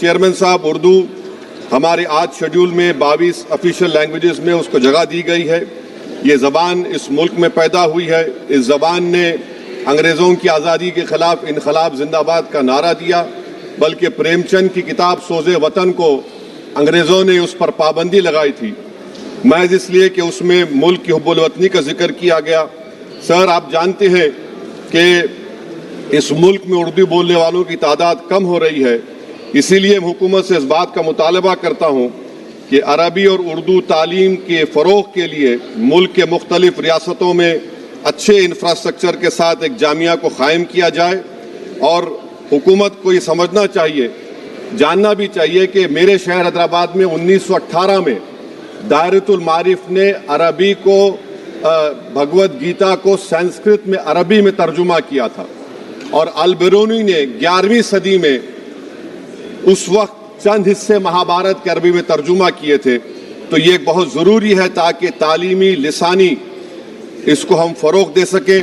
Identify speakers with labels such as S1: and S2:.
S1: Chairman صاحب، اردو ہمارے آج شیڈول میں 22 آفیشیل لینگویجز میں اس کو جگہ دی گئی ہے۔ یہ زبان اس ملک میں پیدا ہوئی ہے۔ اس زبان نے انگریزوں کی آزادی کے خلاف انقلاب زندہ باد کا نعرہ دیا، بلکہ پریم چند کی کتاب سوز وطن کو انگریزوں نے اس پر پابندی لگائی تھی، محض اس لیے کہ اس میں ملک کی حب الوطنی کا ذکر کیا گیا۔ سر، آپ جانتے ہیں کہ اس ملک میں اردو بولنے والوں کی تعداد کم ہو رہی ہے، اسی لیے حکومت سے اس بات کا مطالبہ کرتا ہوں کہ عربی اور اردو تعلیم کے فروغ کے لیے ملک کے مختلف ریاستوں میں اچھے انفراسٹرکچر کے ساتھ ایک جامعہ کو قائم کیا جائے، اور حکومت کو یہ سمجھنا چاہیے، جاننا بھی چاہیے کہ میرے شہر حیدرآباد میں 1918 میں دائرۃ المعارف نے عربی کو بھگوت گیتا کو سنسکرت میں عربی میں ترجمہ کیا تھا، اور البرونی نے 11ویں صدی میں اس وقت چند حصے مہابھارت کے عربی میں ترجمہ کیے تھے۔ تو یہ بہت ضروری ہے تاکہ تعلیمی لسانی اس کو ہم فروغ دے سکیں۔